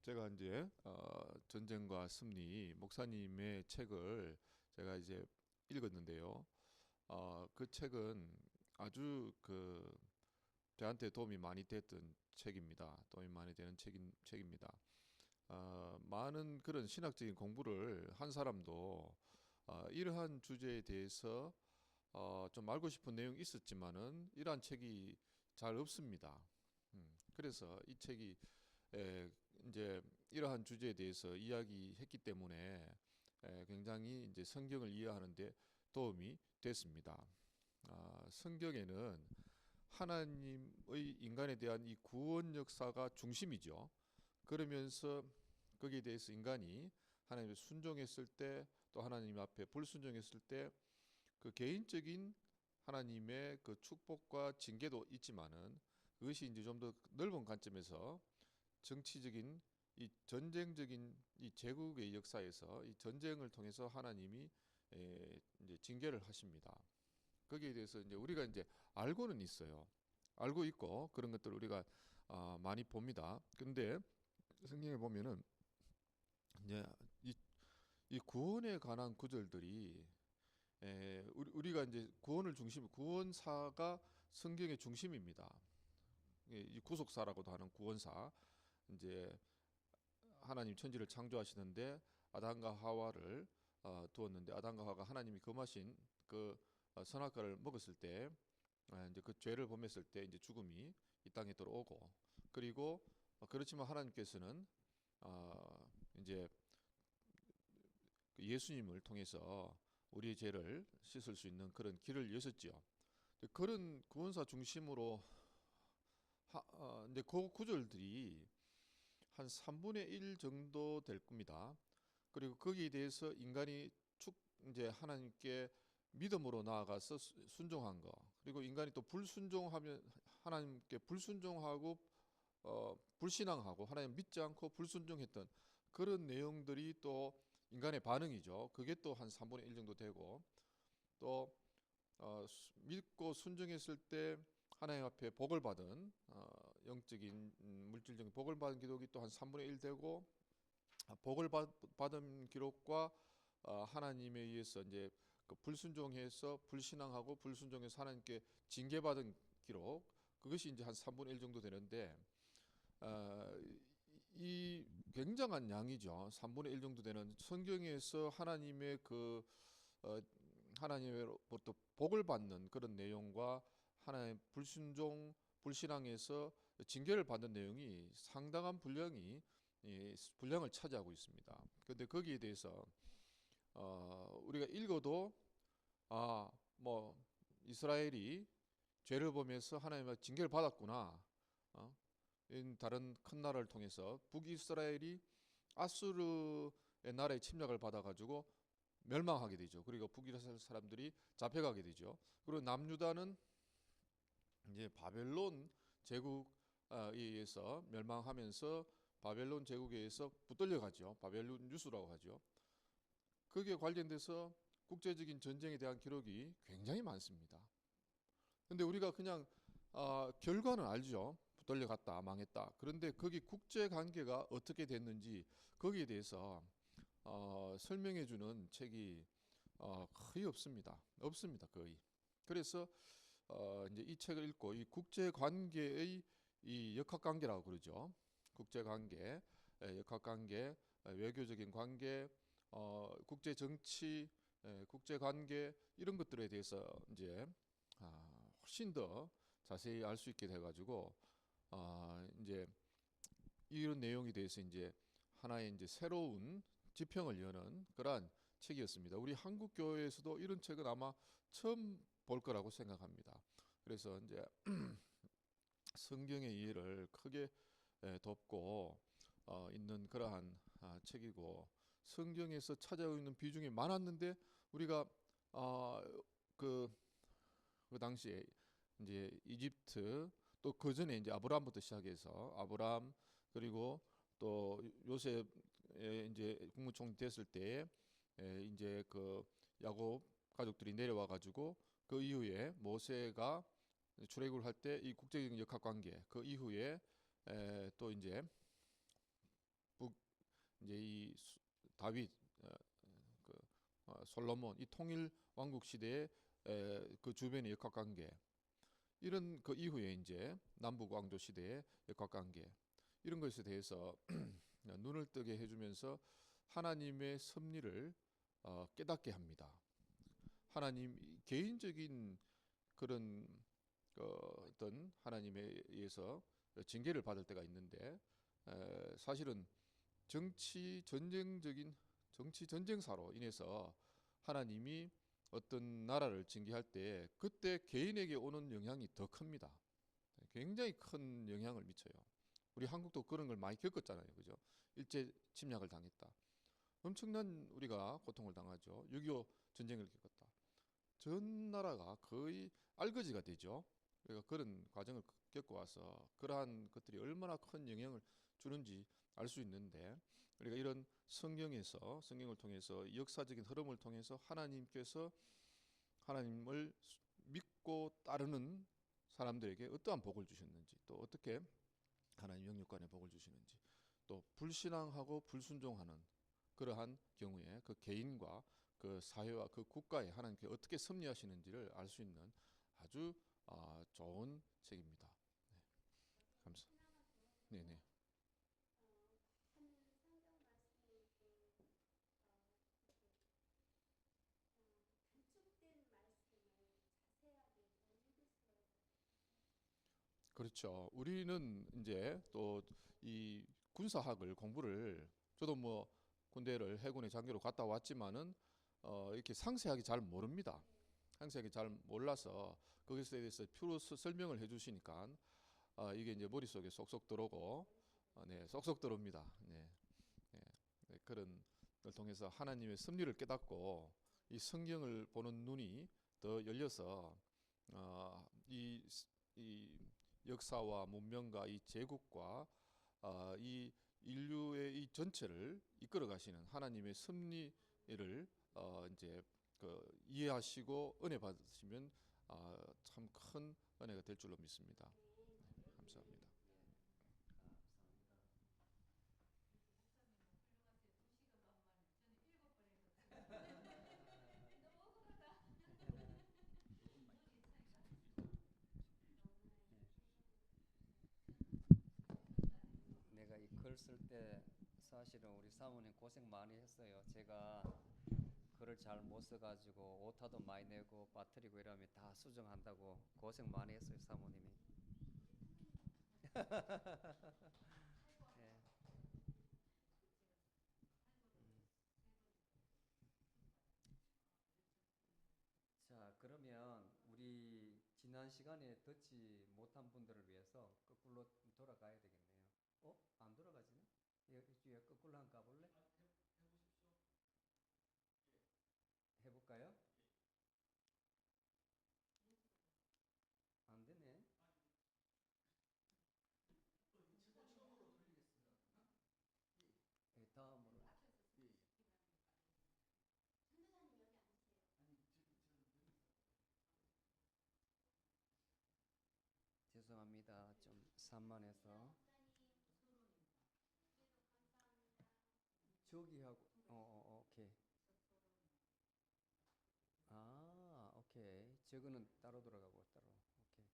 제가 이제 전쟁과 승리 목사님의 책을 제가 이제 읽었는데요. 그 책은 아주 저한테 도움이 많이 됐던 책입니다. 도움이 많이 되는 책입니다. 많은 그런 신학적인 공부를 한 사람도 이러한 주제에 대해서 좀 알고 싶은 내용이 있었지만은 이러한 책이 잘 없습니다. 그래서 이 책이 에, 이제 이러한 주제에 대해서 이야기했기 때문에 굉장히 이제 성경을 이해하는데 도움이 됐습니다. 성경에는 하나님의 인간에 대한 이 구원 역사가 중심이죠. 그러면서 거기에 대해서 인간이 하나님을 순종했을 때 또 하나님 앞에 불순종했을 때 그 개인적인 하나님의 그 축복과 징계도 있지만은 그것이 이제 좀 더 넓은 관점에서 정치적인 이 전쟁적인 이 제국의 역사에서 이 전쟁을 통해서 하나님이 이제 징계를 하십니다. 거기에 대해서 이제 우리가 이제 알고는 있어요. 알고 있고 그런 것들을 우리가 많이 봅니다. 근데 성경에 보면은 이제 이, 이 구원에 관한 구절들이 우리가 이제 구원을 중심 구원사가 성경의 중심입니다. 이 구속사라고도 하는 구원사 이제 하나님 천지를 창조하시는데 아담과 하와를 두었는데 아담과 하와가 하나님이 금하신 그 선악과를 먹었을 때 이제 그 죄를 범했을 때 이제 죽음이 이 땅에 들어오고 그리고 그렇지만 하나님께서는 이제 그 예수님을 통해서 우리의 죄를 씻을 수 있는 그런 길을 여셨지요. 그런 구원사 중심으로 이제 그 구절들이 한 3분의 1 정도 될 겁니다. 그리고 거기에 대해서 인간이 이제 하나님께 믿음으로 나아가서 순종한 거. 그리고 인간이 또 불순종하면 하나님께 불순종하고 불신앙하고 하나님 믿지 않고 불순종했던 그런 내용들이 또 인간의 반응이죠. 그게 또 한 3분의 1 정도 되고 또 믿고 순종했을 때 하나님 앞에 복을 받은 영적인 물질적인 복을 받은 기록이 또 한 3분의 1 되고 복을 받은 기록과 하나님에 의해서 이제 그 불순종해서 불신앙하고 불순종해서 하나님께 징계받은 기록 그것이 이제 한 3분의 1 정도 되는데 어, 이 굉장한 양이죠. 3분의 1 정도 되는 성경에서 하나님의 어, 하나님으로부터 복을 받는 그런 내용과 하나님 불순종 불신앙에서 징계를 받는 내용이 상당한 분량을 차지하고 있습니다. 그런데 거기에 대해서 우리가 읽어도 뭐 이스라엘이 죄를 범해서 하나님의 징계를 받았구나. 어? 다른 큰 나라를 통해서 북이스라엘이 아수르의 나라의 침략을 받아가지고 멸망하게 되죠. 그리고 북이스라엘 사람들이 잡혀가게 되죠. 그리고 남유다는 이제 바벨론 제국에 의해서 멸망하면서 바벨론 제국에 의해서 붙들려가죠. 바벨론 유수라고 하죠. 거기에 관련돼서 국제적인 전쟁에 대한 기록이 굉장히 많습니다. 근데 우리가 그냥 결과는 알죠. 붙들려갔다, 망했다. 그런데 거기 국제 관계가 어떻게 됐는지 거기에 대해서 설명해주는 책이 거의 없습니다. 없습니다, 거의. 그래서 이제 이 책을 읽고 이 국제 관계의 이 역학 관계라고 그러죠. 국제 관계, 역학 관계, 외교적인 관계, 국제 정치, 국제 관계 이런 것들에 대해서 이제 훨씬 더 자세히 알 수 있게 돼가지고 이제 이런 내용에 대해서 이제 하나의 이제 새로운 지평을 여는 그러한 책이었습니다. 우리 한국 교회에서도 이런 책은 아마 처음 볼 거라고 생각합니다. 그래서 이제 성경의 이해를 크게 돕고 있는 그러한 책이고 성경에서 찾아오는 비중이 많았는데 우리가 어, 그, 그 당시에 이제 이집트 또 그 전에 이제 아브라함부터 시작해서 아브라함 그리고 또 요셉의 이제 국무총리 됐을 때 이제 그 야곱 가족들이 내려와 가지고 그 이후에 모세가 출애굽을 할 때 이 국제적인 역학 관계 그 이후에 또 이제 이제 다윗, 어, 그 솔로몬 이 통일 왕국 시대의 그 주변의 역학관계, 이런 그 이후에 이제 남북 왕조 시대의 역학관계, 이런 것에 대해서 눈을 뜨게 해주면서 하나님의 섭리를 깨닫게 합니다. 하나님 개인적인 그런 어떤 하나님에 의해서 징계를 받을 때가 있는데, 사실은 정치 전쟁사로 인해서 하나님이 어떤 나라를 징계할 때 그때 개인에게 오는 영향이 더 큽니다. 굉장히 큰 영향을 미쳐요. 우리 한국도 그런 걸 많이 겪었잖아요, 그죠? 일제 침략을 당했다. 엄청난 우리가 고통을 당하죠. 6.25 전쟁을 겪었다. 전 나라가 거의 알거지가 되죠. 그러니까 그런 과정을 겪고 와서 그러한 것들이 얼마나 큰 영향을 주는지 알 수 있는데, 우리가 이런 성경을 통해서 역사적인 흐름을 통해서 하나님께서 하나님을 믿고 따르는 사람들에게 어떠한 복을 주셨는지, 또 어떻게 하나님 영육간에 복을 주시는지, 또 불신앙하고 불순종하는 그러한 경우에 그 개인과 그 사회와 그 국가에 하나님께 어떻게 섭리하시는지를 알 수 있는 아주 좋은 책입니다. 네, 감사. 네네. 그렇죠. 우리는 이제 또 이 군사학을 공부를, 저도 뭐 군대를 해군의 장교로 갔다 왔지만은 이렇게 상세하게 잘 모릅니다. 상세하게 잘 몰라서 거기에 대해서 표로 설명을 해주시니까 이게 이제 머릿속에 쏙쏙 들어오고, 네, 쏙쏙 들어옵니다. 네, 네, 네, 그런 걸 통해서 하나님의 섭리를 깨닫고 이 성경을 보는 눈이 더 열려서 이 역사와 문명과 이 제국과 이 인류의 이 전체를 이끌어 가시는 하나님의 섭리를 이제 이해하시고 은혜 받으시면 참 큰 은혜가 될 줄로 믿습니다. 네, 감사합니다. 내가 이 글 쓸 때 사실은 우리 사모님 고생 많이 했어요. 제가 글을 잘 못 써가지고 오타도 많이 내고 빠뜨리고 이러면 다 수정한다고 고생 많이 했어요, 사모님이. 예. 자, 그러면 우리 지난 시간에 듣지 못한 분들을 위해서 거꾸로 돌아가야 되겠네요. 안 돌아가지네? 뒤에 거꾸로 한번 가볼래? 해볼까요? 안 되네. 다음으로. 죄송합니다. 좀 산만해서. 저기하고, 오케이. 오케이. 저거는 따로 돌아가고, 따로. 오케이.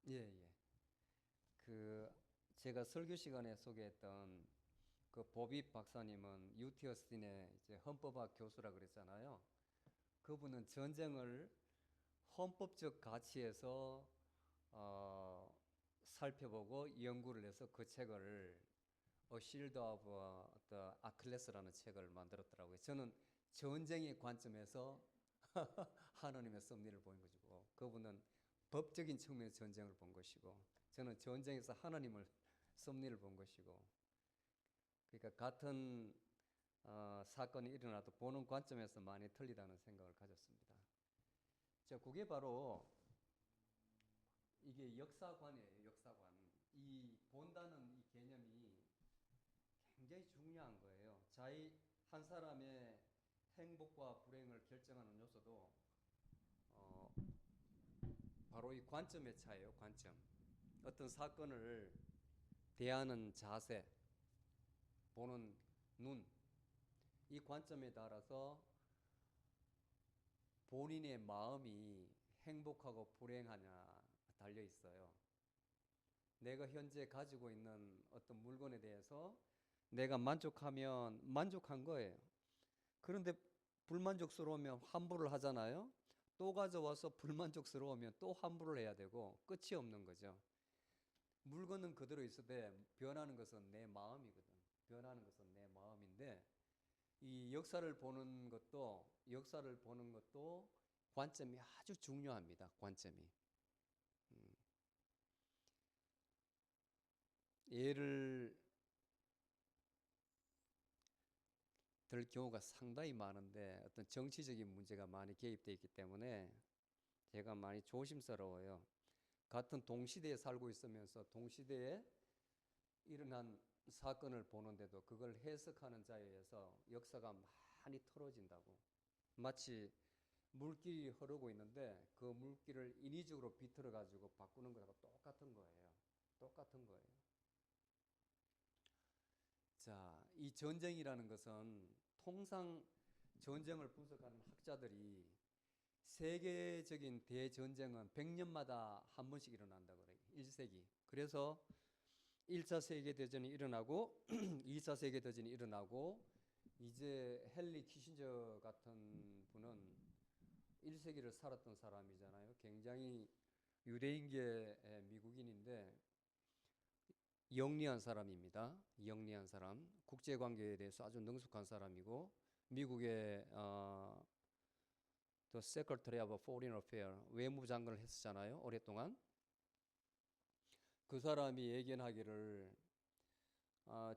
예, 예. 그, 제가 설교 시간에 소개했던 그 보빗 박사님은 UT 어스틴의 이제 헌법학 교수라 그랬잖아요. 그분은 전쟁을 헌법적 가치에서 어, 살펴보고 연구를 해서 그 책을 A Shield of the Achilles라는 책을 만들었더라고요. 저는 전쟁의 관점에서 하나님의 섭리를 보는 것이고, 그분은 법적인 측면에서 전쟁을 본 것이고, 저는 전쟁에서 하나님을 섭리를 본 것이고, 그러니까 같은 사건이 일어나도 보는 관점에서 많이 틀리다는 생각을 가졌습니다. 자, 그게 바로 이게 역사관이에요. 역사관. 이 본다는 이 개념이 굉장히 중요한 거예요. 한 사람의 행복과 불행을 결정하는 요소도 어, 바로 이 관점의 차이예요. 관점. 어떤 사건을 대하는 자세, 보는 눈, 이 관점에 따라서 본인의 마음이 행복하고 불행하냐 달려 있어요. 내가 현재 가지고 있는 어떤 물건에 대해서 내가 만족하면 만족한 거예요. 그런데 불만족스러우면 환불을 하잖아요. 또 가져와서 불만족스러우면 또 환불을 해야 되고 끝이 없는 거죠. 물건은 그대로 있어도 변하는 것은 내 마음이거든. 변하는 것은 내 마음인데 이 역사를 보는 것도 관점이 아주 중요합니다. 관점이. 예를 들 경우가 상당히 많은데 어떤 정치적인 문제가 많이 개입되어 있기 때문에 제가 많이 조심스러워요. 같은 동시대에 살고 있으면서 동시대에 일어난 사건을 보는데도 그걸 해석하는 자에 의해서 역사가 많이 틀어진다고. 마치 물길이 흐르고 있는데 그 물길을 인위적으로 비틀어 가지고 바꾸는 것하고 똑같은 거예요. 똑같은 거예요. 자, 이 전쟁이라는 것은 통상 전쟁을 분석하는 학자들이 세계적인 대전쟁은 100년마다 한 번씩 일어난다고 그래요. 1세기. 그래서 1차 세계대전이 일어나고 2차 세계대전이 일어나고 이제 헨리 키신저 같은 분은 1세기를 살았던 사람이잖아요. 굉장히 유대인계 미국인인데 영리한 사람입니다. 영리한 사람. 국제관계에 대해서 아주 능숙한 사람이고 미국의 The Secretary of Foreign Affairs 외무장관을 했었잖아요. 오랫동안. 그 사람이 예견하기를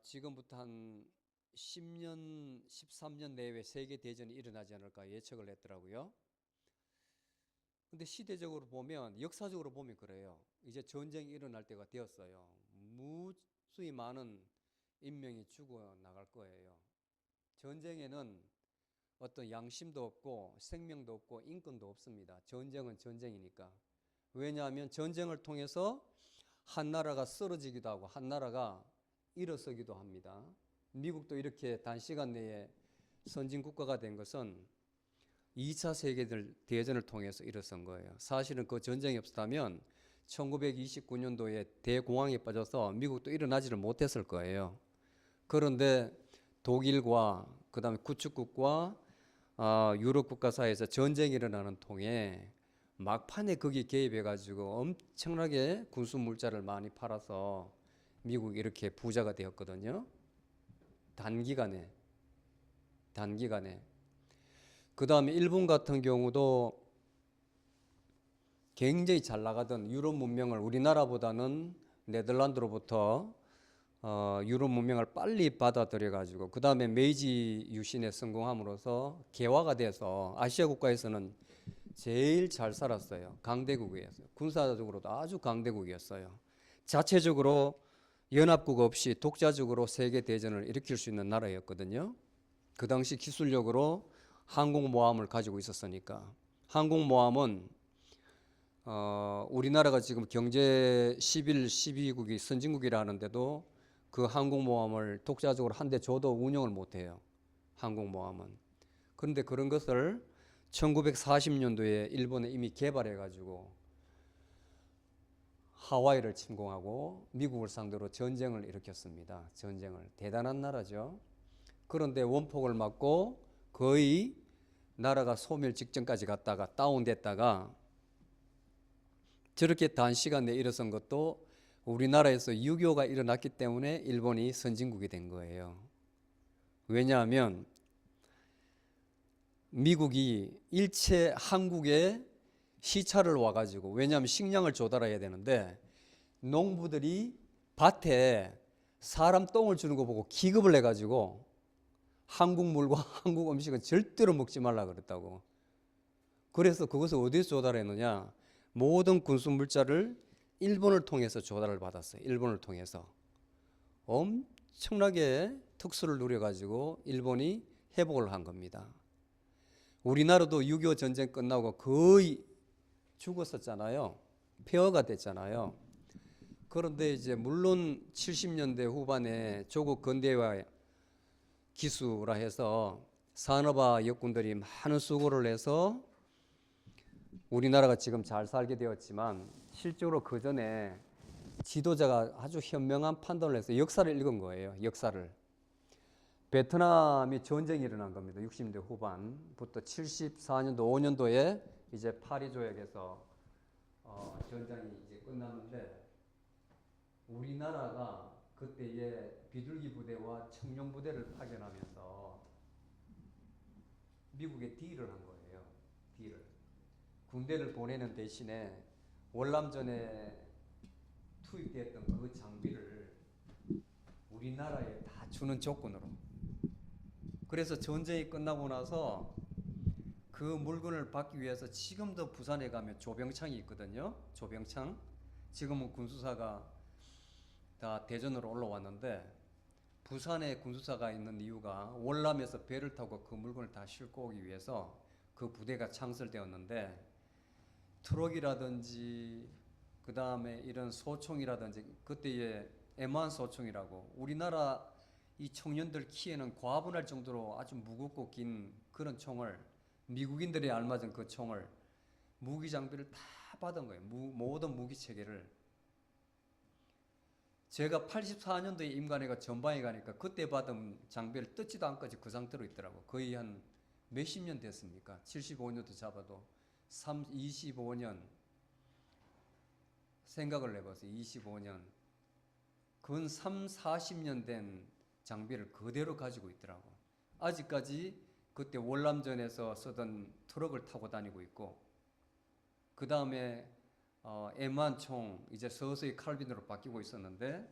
지금부터 한 10년, 13년 내외 세계대전이 일어나지 않을까 예측을 했더라고요. 근데 시대적으로 보면 역사적으로 보면 그래요. 이제 전쟁이 일어날 때가 되었어요. 무수히 많은 인명이 죽어 나갈 거예요. 전쟁에는 어떤 양심도 없고 생명도 없고 인권도 없습니다. 전쟁은 전쟁이니까. 왜냐하면 전쟁을 통해서 한 나라가 쓰러지기도 하고 한 나라가 일어서기도 합니다. 미국도 이렇게 단시간 내에 선진 국가가 된 것은 2차 세계대전을 통해서 일어선 거예요. 사실은 그 전쟁이 없었다면 1929년도에 대공황에 빠져서 미국도 일어나지를 못했을 거예요. 그런데 독일과 그다음에 구축국과 유럽 국가 사이에서 전쟁이 일어나는 통에 막판에 거기 개입해가지고 엄청나게 군수 물자를 많이 팔아서 미국이 이렇게 부자가 되었거든요. 단기간에. 그 다음에 일본 같은 경우도 굉장히 잘 나가던 유럽 문명을 우리나라보다는 네덜란드로부터 유럽 문명을 빨리 받아들여가지고 그 다음에 메이지 유신에 성공함으로써 개화가 돼서 아시아 국가에서는 제일 잘 살았어요. 강대국이었어요. 군사적으로도 아주 강대국이었어요. 자체적으로 연합국 없이 독자적으로 세계대전을 일으킬 수 있는 나라였거든요. 그 당시 기술력으로 항공모함을 가지고 있었으니까. 항공모함은 우리나라가 지금 경제 11, 12국이 선진국이라 하는데도 그 항공모함을 독자적으로 한 대 줘도 운영을 못해요. 항공모함은. 그런데 그런 것을 1940년도에 일본에 이미 개발해가지고 하와이를 침공하고 미국을 상대로 전쟁을 일으켰습니다. 전쟁을. 대단한 나라죠. 그런데 원폭을 맞고 거의 나라가 소멸 직전까지 갔다가 다운됐다가 저렇게 단시간 내에 일어선 것도 우리나라에서 6.25가 일어났기 때문에 일본이 선진국이 된 거예요. 왜냐하면 미국이 일체 한국에 시찰을 와가지고, 왜냐하면 식량을 조달해야 되는데 농부들이 밭에 사람 똥을 주는 거 보고 기겁을 해가지고 한국 물과 한국 음식은 절대로 먹지 말라 그랬다고. 그래서 그것을 어디서 조달했느냐? 모든 군수 물자를 일본을 통해서 조달을 받았어요. 일본을 통해서. 엄청나게 특수를 누려가지고 일본이 회복을 한 겁니다. 우리나라도 6.25 전쟁 끝나고 거의 죽었었잖아요. 폐허가 됐잖아요. 그런데 이제 물론 70년대 후반에 조국 근대화 기수라 해서 산업화 역군들이 많은 수고를 해서 우리나라가 지금 잘 살게 되었지만 실제로 그 전에 지도자가 아주 현명한 판단을 해서 역사를 읽은 거예요. 역사를. 베트남이 전쟁이 일어난 겁니다. 60년대 후반부터 74년도, 5년도에 이제 파리 조약에서 전쟁이 이제 끝났는데 우리나라가 그때에 비둘기 부대와 청룡 부대를 파견하면서 미국에 딜을 한 거예요. 딜을. 군대를 보내는 대신에 월남전에 투입됐던 그 장비를 우리나라에 다 주는 조건으로. 그래서 전쟁이 끝나고 나서 그 물건을 받기 위해서 지금도 부산에 가면 조병창이 있거든요. 조병창. 지금은 군수사가 다 대전으로 올라왔는데 부산에 군수사가 있는 이유가 월남에서 배를 타고 그 물건을 다 싣고 오기 위해서 그 부대가 창설되었는데 트럭이라든지 그 다음에 이런 소총이라든지 그때의 M1 소총이라고 우리나라 이 청년들 키에는 과분할 정도로 아주 무겁고 긴 그런 총을 미국인들이 알맞은 그 총을 무기 장비를 다 받은 거예요. 모든 무기 체계를. 제가 84년도에 임관회가 전방에 가니까 그때 받은 장비를 뜯지도 않고 그 상태로 있더라고. 거의 한 몇십 년 됐습니까? 75년도 잡아도 25년 생각을 해보세요. 25년 근 3, 40년 된 장비를 그대로 가지고 있더라고. 아직까지 그때 월남전에서 쓰던 트럭을 타고 다니고 있고 그 다음에 M1 총 이제 서서히 칼빈으로 바뀌고 있었는데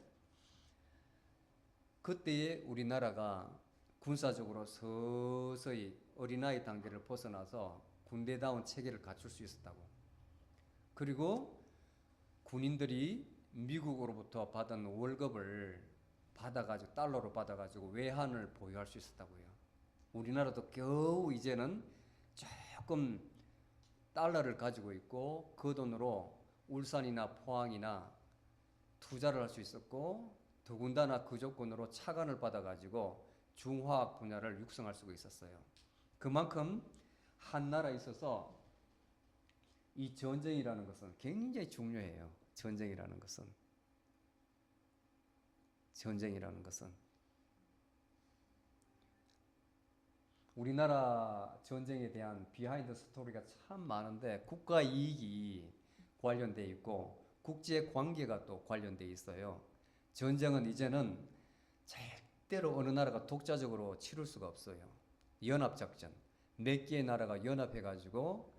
그때에 우리나라가 군사적으로 서서히 어린아이 단계를 벗어나서 군대다운 체계를 갖출 수 있었다고. 그리고 군인들이 미국으로부터 받은 월급을 받아가지고 달러로 받아가지고 외환을 보유할 수 있었다고요. 우리나라도 겨우 이제는 조금 달러를 가지고 있고 그 돈으로 울산이나 포항이나 투자를 할 수 있었고 더군다나 그 조건으로 차관을 받아가지고 중화학 분야를 육성할 수가 있었어요. 그만큼 한 나라에 있어서 이 전쟁이라는 것은 굉장히 중요해요. 전쟁이라는 것은 우리나라 전쟁에 대한 비하인드 스토리가 참 많은데 국가 이익이 관련돼 있고 국제 관계가 또 관련돼 있어요. 전쟁은 이제는 절대로 어느 나라가 독자적으로 치룰 수가 없어요. 연합작전. 몇 개의 나라가 연합해가지고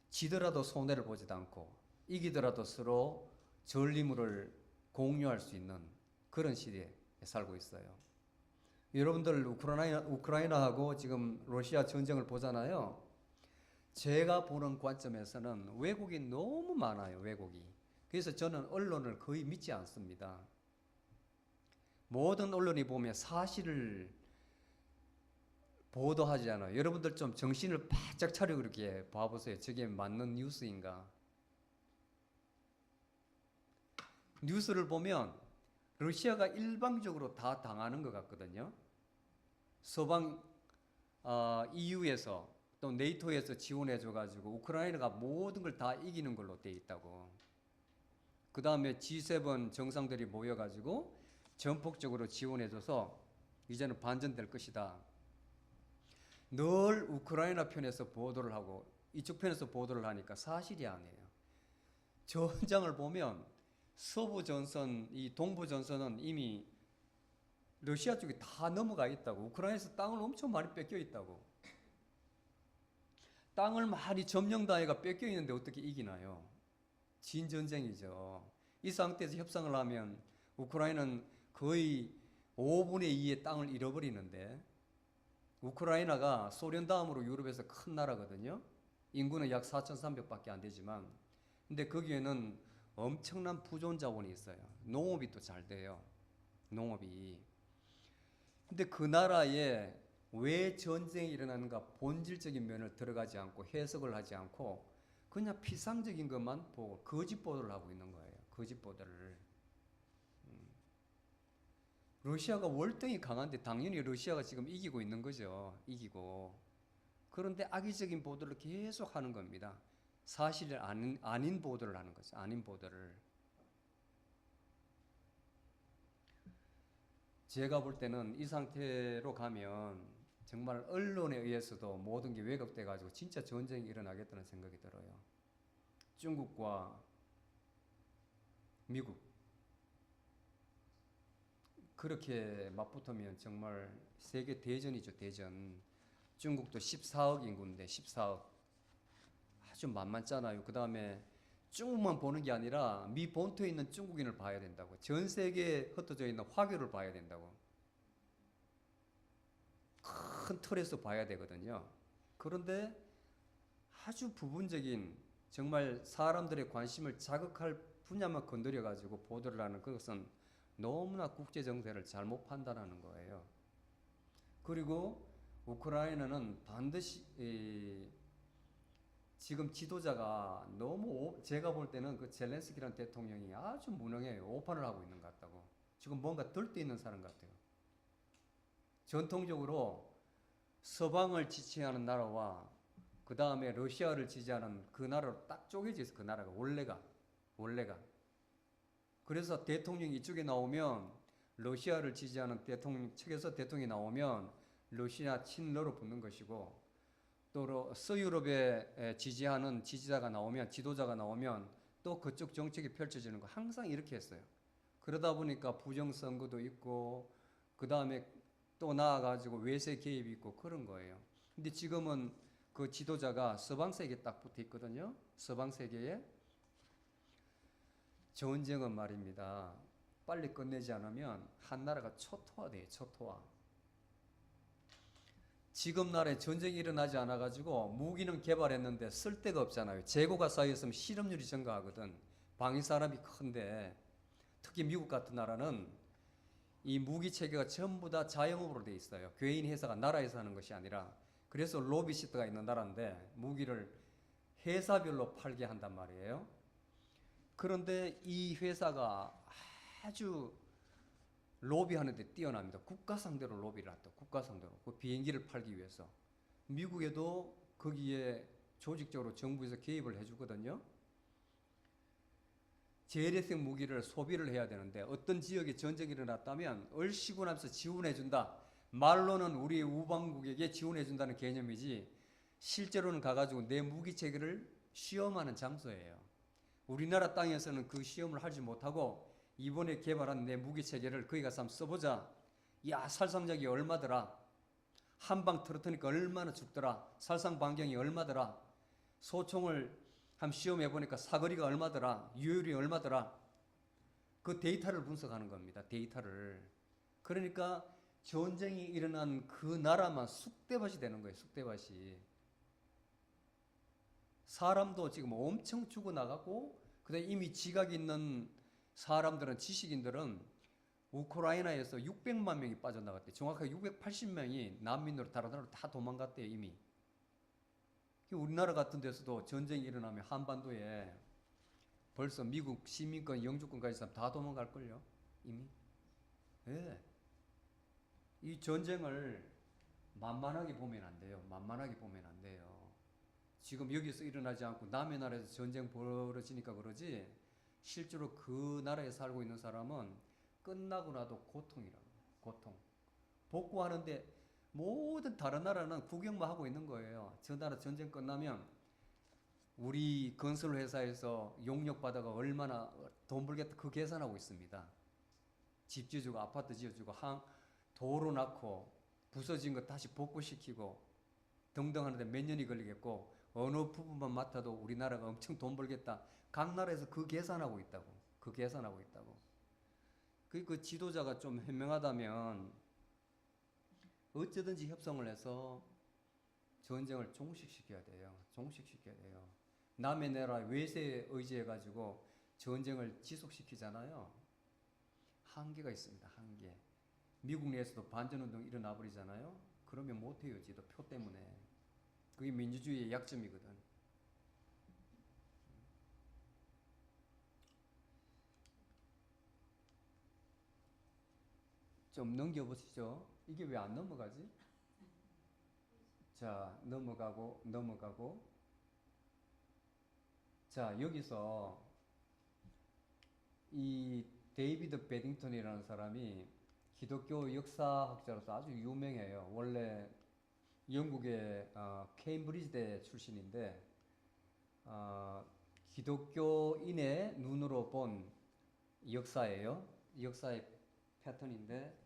지더라도 손해를 보지도 않고 이기더라도 서로 전리물을 공유할 수 있는 그런 시대에 살고 있어요. 여러분들 우크라이나하고 지금 러시아 전쟁을 보잖아요. 제가 보는 관점에서는 왜곡이 너무 많아요. 왜곡이. 그래서 저는 언론을 거의 믿지 않습니다. 모든 언론이 보면 사실을 보도하지 않아요. 여러분들 좀 정신을 바짝 차리고 그렇게 봐보세요. 저게 맞는 뉴스인가? 뉴스를 보면 러시아가 일방적으로 다 당하는 것 같거든요. 서방 EU에서 또 네이토에서 지원해줘가지고 우크라이나가 모든 걸 다 이기는 걸로 돼 있다고. 그 다음에 G7 정상들이 모여가지고 전폭적으로 지원해줘서 이제는 반전될 것이다. 늘 우크라이나 편에서 보도를 하고 이쪽 편에서 보도를 하니까 사실이 아니에요. 전장을 보면 서부 전선, 이 동부 전선은 이미 러시아 쪽에 다 넘어가 있다고. 우크라이나에서 땅을 엄청 많이 뺏겨 있다고. 땅을 많이 점령당해가 뺏겨 있는데 어떻게 이기나요? 진전쟁이죠. 이 상태에서 협상을 하면 우크라이나는 거의 5분의 2의 땅을 잃어버리는데 우크라이나가 소련 다음으로 유럽에서 큰 나라거든요. 인구는 약 4,300밖에 안 되지만, 근데 거기에는 엄청난 부존 자원이 있어요. 농업이 또 잘 돼요. 농업이. 근데 그 나라에 왜 전쟁이 일어나는가 본질적인 면을 들어가지 않고 해석을 하지 않고 그냥 피상적인 것만 보고 거짓 보도를 하고 있는 거예요. 거짓 보도를. 러시아가 월등히 강한데 당연히 러시아가 지금 이기고 있는 거죠. 이기고. 그런데 악의적인 보도를 계속 하는 겁니다. 사실이 아닌 보도를 하는 거죠. 아닌 보도를. 제가 볼 때는 이 상태로 가면 정말 언론에 의해서도 모든 게 왜곡돼 가지고 진짜 전쟁이 일어나겠다는 생각이 들어요. 중국과 미국 그렇게 맞붙으면 정말 세계 대전이죠, 대전. 중국도 14억 인구인데 14억 아주 만만찮아요. 그 다음에 중국만 보는 게 아니라 미 본토에 있는 중국인을 봐야 된다고. 전 세계에 흩어져 있는 화교를 봐야 된다고. 큰 틀에서 봐야 되거든요. 그런데 아주 부분적인 정말 사람들의 관심을 자극할 분야만 건드려 가지고 보도를 하는 그것은 너무나 국제 정세를 잘못 판단하는 거예요. 그리고 우크라이나는 반드시 지금 지도자가 너무 제가 볼 때는 그 젤렌스키라는 대통령이 아주 무능해요. 오판을 하고 있는 것 같다고. 지금 뭔가 들떠있는 사람 같아요. 전통적으로 서방을 지지하는 나라와 그 다음에 러시아를 지지하는 그 나라로 딱 쪼개져 있어. 그 나라가 원래가. 그래서 대통령이 이쪽에 나오면 러시아를 지지하는 대통령 측에서 대통령이 나오면 러시아 친러로 붙는 것이고 또 서유럽에 지지하는 지지자가 나오면 지도자가 나오면 또 그쪽 정책이 펼쳐지는 거 항상 이렇게 했어요. 그러다 보니까 부정선거도 있고 그 다음에 또 나아가지고 외세 개입이 있고 그런 거예요. 근데 지금은 그 지도자가 서방 세계에 딱 붙어 있거든요. 서방 세계에. 전쟁은 말입니다. 빨리 끝내지 않으면 한 나라가 초토화돼요. 초토화. 지금 나라에 전쟁이 일어나지 않아가지고 무기는 개발했는데 쓸 데가 없잖아요. 재고가 쌓였으면 실업률이 증가하거든. 방위 산업이 큰데 특히 미국 같은 나라는 이 무기 체계가 전부 다 자영업으로 돼 있어요. 개인 회사가 나라에서 하는 것이 아니라. 그래서 로비시트가 있는 나라인데 무기를 회사별로 팔게 한단 말이에요. 그런데 이 회사가 아주 로비하는 데 뛰어납니다. 국가 상대로 로비를 한다. 국가 상대로. 그 비행기를 팔기 위해서. 미국에도 거기에 조직적으로 정부에서 개입을 해주거든요. 재래식 무기를 소비를 해야 되는데 어떤 지역에 전쟁이 일어났다면 얼씨구 나면서 지원해준다. 말로는 우리 우방국에게 지원해준다는 개념이지 실제로는 가가지고 내 무기 체계를 시험하는 장소예요. 우리나라 땅에서는 그 시험을 하지 못하고 이번에 개발한 내 무기 체계를 거기 가서 한번 써보자. 야, 살상력이 얼마더라. 한 방 틀어뜨니까 얼마나 죽더라. 살상 반경이 얼마더라. 소총을 한번 시험해보니까 사거리가 얼마더라. 유효율이 얼마더라. 그 데이터를 분석하는 겁니다. 데이터를. 그러니까 전쟁이 일어난 그 나라만 쑥대밭이 되는 거예요. 쑥대밭이. 사람도 지금 엄청 죽어나가고 그다음에 이미 지각 있는 사람들은 지식인들은 우크라이나에서 600만 명이 빠져나갔대. 정확하게 680명이 난민으로 다른 나라로 다 도망갔대요. 이미. 우리나라 같은 데서도 전쟁이 일어나면 한반도에 벌써 미국 시민권, 영주권까지 사람 다 도망갈걸요. 이미. 예. 이 전쟁을 만만하게 보면 안 돼요. 만만하게 보면 안 돼요. 지금 여기서 일어나지 않고 남의 나라에서 전쟁 벌어지니까 그러지 실제로 그 나라에 살고 있는 사람은 끝나고 나도 고통이라고. 고통. 복구하는데 모든 다른 나라는 구경만 하고 있는 거예요. 저 나라 전쟁 끝나면 우리 건설 회사에서 용역 받아가 얼마나 돈 벌겠다 그 계산하고 있습니다. 집 지어주고 아파트 지어주고 도로 낳고 부서진 거 다시 복구시키고 등등 하는데 몇 년이 걸리겠고 어느 부분만 맡아도 우리나라가 엄청 돈 벌겠다. 각 나라에서 그 계산하고 있다고. 그 계산하고 있다고. 그 지도자가 좀 현명하다면 어쩌든지 협상을 해서 전쟁을 종식시켜야 돼요. 종식시켜야 돼요. 남의 나라 외세에 의지해가지고 전쟁을 지속시키잖아요. 한계가 있습니다. 한계. 미국 내에서도 반전운동 일어나 버리잖아요. 그러면 못해요. 지도 표 때문에. 그게 민주주의의 약점이거든. 좀 넘겨보시죠. 이게 왜 안 넘어가지? 자, 넘어가고. 자, 여기서 이 데이비드 베딩턴이라는 사람이 기독교 역사학자로서 아주 유명해요. 원래 영국의 케임브리지대 출신인데 기독교인의 눈으로 본 역사예요. 역사의 패턴인데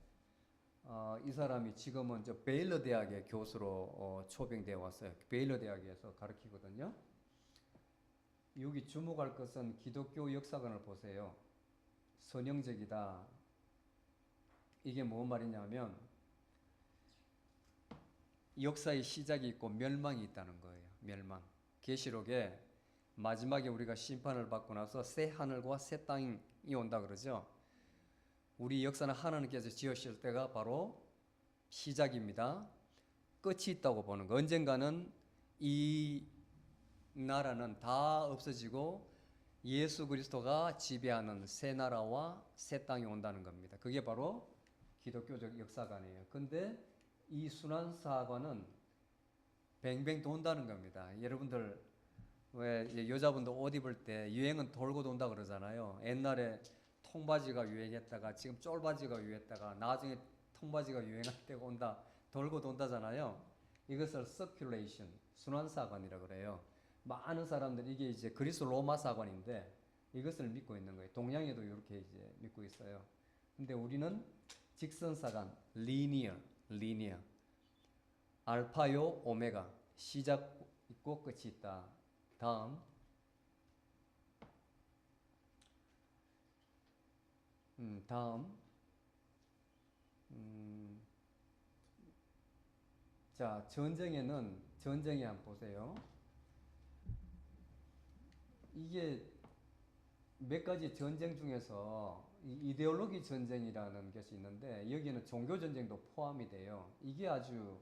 이 사람이 지금은 저 베일러 대학의 교수로 초빙되어 왔어요. 베일러 대학에서 가르치거든요. 여기 주목할 것은 기독교 역사관을 보세요. 선형적이다. 이게 뭔 말이냐면 역사의 시작이 있고 멸망이 있다는 거예요. 멸망. 계시록에 마지막에 우리가 심판을 받고 나서 새 하늘과 새 땅이 온다 그러죠. 우리 역사는 하나님께서 지으실 때가 바로 시작입니다. 끝이 있다고 보는 거. 언젠가는 이 나라는 다 없어지고 예수 그리스도가 지배하는 새 나라와 새 땅이 온다는 겁니다. 그게 바로 기독교적 역사관이에요. 근데 이 순환사관은 뱅뱅 돈다는 겁니다. 여러분들 왜 여자분들 옷 입을 때 유행은 돌고 돈다 그러잖아요. 옛날에 통바지가 유행했다가 지금 쫄바지가 유행했다가 나중에 통바지가 유행할 때가 온다. 돌고 돈다잖아요. 이것을 circulation, 순환사관이라고 그래요. 많은 사람들이 이게 이제 그리스 로마 사관인데 이것을 믿고 있는 거예요. 동양에도 이렇게 이제 믿고 있어요. 근데 우리는 직선사관, linear. 알파요, 오메가. 시작 있고 끝이 있다. 다음. 자, 전쟁에 한번 보세요. 이게 몇 가지 전쟁 중에서 이데올로기 전쟁이라는 것이 있는데 여기에는 종교 전쟁도 포함이 돼요. 이게 아주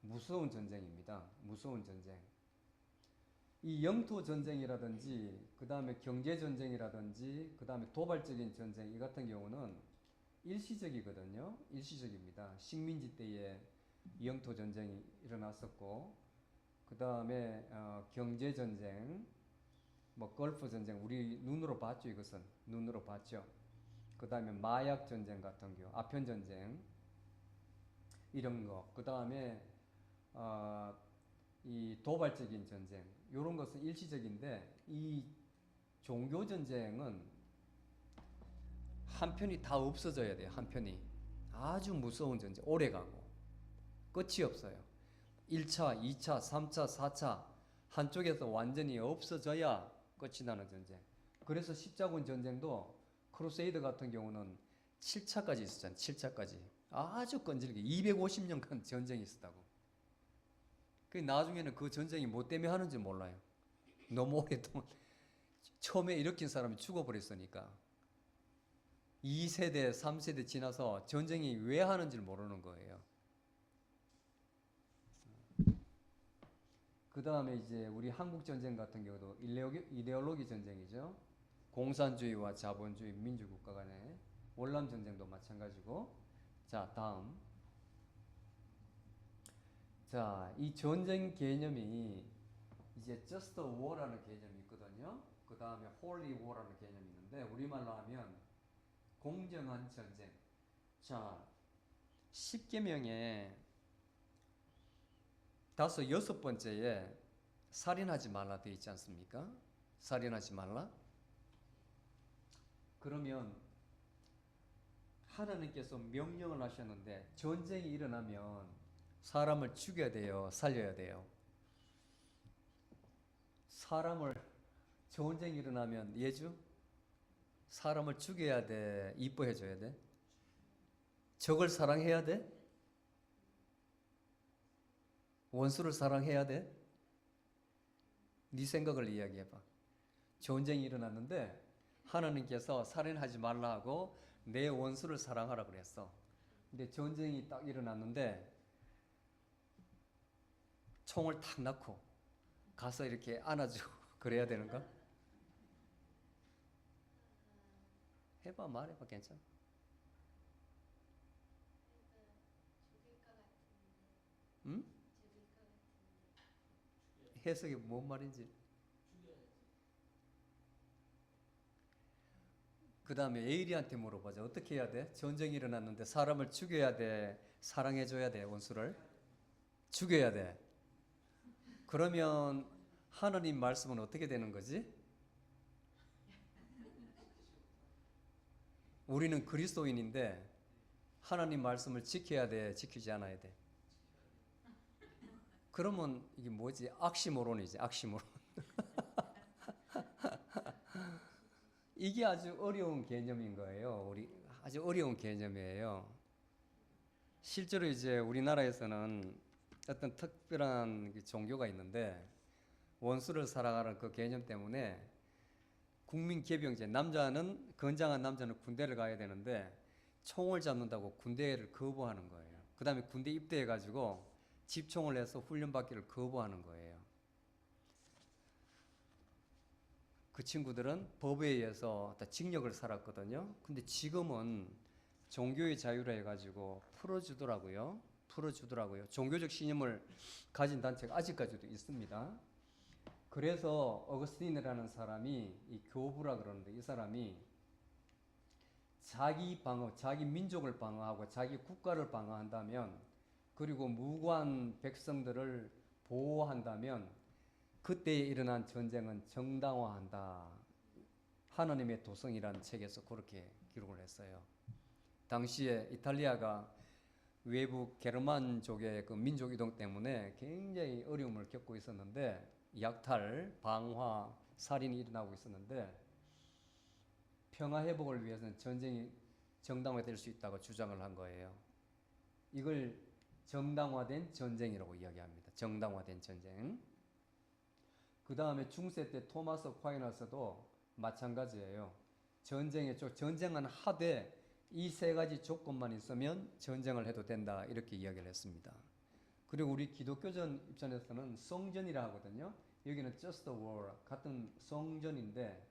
무서운 전쟁입니다. 무서운 전쟁. 이 영토 전쟁이라든지 그 다음에 경제 전쟁이라든지 그 다음에 도발적인 전쟁 이 같은 경우는 일시적이거든요. 일시적입니다. 식민지 때에 영토 전쟁이 일어났었고 그 다음에 경제 전쟁 뭐 걸프 전쟁 우리 눈으로 봤죠. 이것은 눈으로 봤죠. 그 다음에 마약 전쟁 같은 경우 아편 전쟁 이런 거. 그 다음에 이 도발적인 전쟁 이런 것은 일시적인데 이 종교 전쟁은 한편이 다 없어져야 돼요. 한편이 아주 무서운 전쟁 오래가고 끝이 없어요. 1차, 2차, 3차, 4차 한쪽에서 완전히 없어져야 끝이 나는 전쟁. 그래서 십자군 전쟁도 크루세이더 같은 경우는 7차까지 있었잖아요. 7차까지 아주 끈질기게 250년간 전쟁이 있었다고. 그 나중에는 그 전쟁이 뭐 때문에 하는지 몰라요. 너무 오랫동안 처음에 일으킨 사람이 죽어버렸으니까 2세대, 3세대 지나서 전쟁이 왜 하는지를 모르는 거예요. 그 다음에 이제 우리 한국 전쟁 같은 경우도 이데올로기 전쟁이죠. 공산주의와 자본주의 민주국가 간의 월남 전쟁도 마찬가지고. 자, 다음. 자, 이 전쟁 개념이 이제 just war라는 개념이 있거든요. 그 다음에 holy war라는 개념이 있는데 우리말로 하면 공정한 전쟁. 자, 10계명에 6번째에 살인하지 말라 되어 있지 않습니까? 살인하지 말라. 그러면 하나님께서 명령을 하셨는데 전쟁이 일어나면 사람을 죽여야 돼요? 살려야 돼요? 전쟁이 일어나면 예주? 사람을 죽여야 돼? 이뻐해줘야 돼? 적을 사랑해야 돼? 원수를 사랑해야 돼? 네 생각을 이야기해봐. 전쟁이 일어났는데 하나님께서 살인하지 말라 하고 내 원수를 사랑하라 그랬어. 근데 전쟁이 딱 일어났는데 총을 탁 넣고 가서 이렇게 안아주고 그래야 되는가? 해봐, 말해봐, 괜찮아. 응? 해석이 뭔 말인지. 그 다음에 에일리한테 물어보자. 어떻게 해야 돼? 전쟁이 일어났는데 사람을 죽여야 돼? 사랑해줘야 돼? 원수를? 죽여야 돼. 그러면 하나님 말씀은 어떻게 되는 거지? 우리는 그리스도인인데 하나님 말씀을 지켜야 돼? 지키지 않아야 돼? 그러면 이게 뭐지? 악시모론이지, 악시모론. 이게 아주 어려운 개념인 거예요. 우리 아주 어려운 개념이에요. 실제로 이제 우리나라에서는 어떤 특별한 종교가 있는데 원수를 사랑하는 그 개념 때문에 국민 개병제, 남자는 건장한 남자는 군대를 가야 되는데 총을 잡는다고 군대를 거부하는 거예요. 그 다음에 군대 입대해 가지고 집총을 해서 훈련받기를 거부하는 거예요. 그 친구들은 법에 의해서 다 징역을 살았거든요. 근데 지금은 종교의 자유라 해가지고 풀어주더라고요. 종교적 신념을 가진 단체가 아직까지도 있습니다. 그래서 어거스틴이라는 사람이 이 교부라 그러는데 이 사람이 자기 방어, 자기 민족을 방어하고 자기 국가를 방어한다면 그리고 무고한 백성들을 보호한다면 그때에 일어난 전쟁은 정당화한다. 하나님의 도성이라는 책에서 그렇게 기록을 했어요. 당시에 이탈리아가 외부 게르만족의 그 민족 이동 때문에 굉장히 어려움을 겪고 있었는데 약탈, 방화, 살인이 일어나고 있었는데 평화 회복을 위해서는 전쟁이 정당화될 수 있다고 주장을 한 거예요. 이걸 정당화된 전쟁이라고 이야기합니다. 정당화된 전쟁. 그 다음에 중세 때 토마스 어콰이나스도 마찬가지예요. 전쟁은 하되 이 세 가지 조건만 있으면 전쟁을 해도 된다 이렇게 이야기를 했습니다. 그리고 우리 기독교전 입장에서는 성전이라 하거든요. 여기는 just a war 같은 성전인데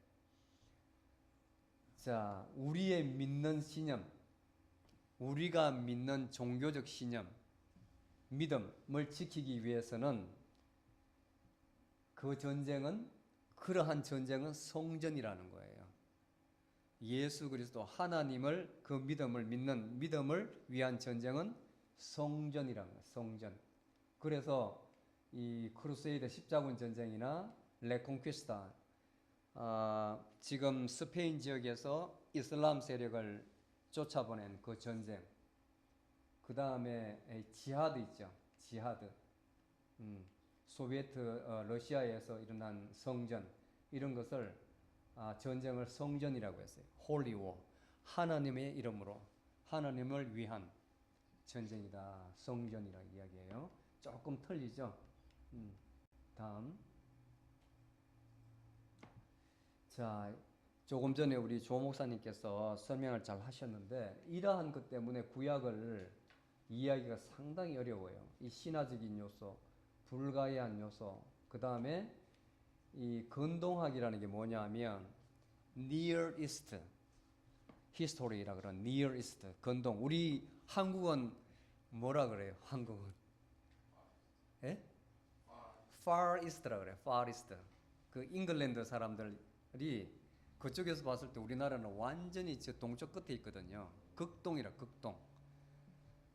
자 우리의 믿는 신념, 우리가 믿는 종교적 신념, 믿음을 지키기 위해서는 그러한 전쟁은 성전이라는 거예요. 예수 그리스도 하나님을 그 믿음을 믿는 믿음을 위한 전쟁은 성전이라는 거예요. 성전. 그래서 이 크루세이드 십자군 전쟁이나 레콩퀴스타 지금 스페인 지역에서 이슬람 세력을 쫓아보낸 그 전쟁. 그 다음에 지하드 있죠. 지하드. 소비에트 러시아에서 일어난 성전 이런 것을 전쟁을 성전이라고 했어요. 홀리 워. 하나님의 이름으로 하나님을 위한 전쟁이다. 성전이라 이야기해요. 조금 틀리죠. 다음. 자, 조금 전에 우리 조 목사님께서 설명을 잘 하셨는데 이러한 것 때문에 구약을 이해하기가 상당히 어려워요. 이 신화적인 요소, 불가이한 요소, 그 다음에 이 건동학이라는 게 뭐냐면 Near East History라 그런 Near East 건동. 우리 한국은 뭐라 그래요? 한국은 예? Far East라 그래요. Far East. 그 잉글랜드 사람들이 그쪽에서 봤을 때 우리나라는 완전히 저 동쪽 끝에 있거든요. 극동이라 극동.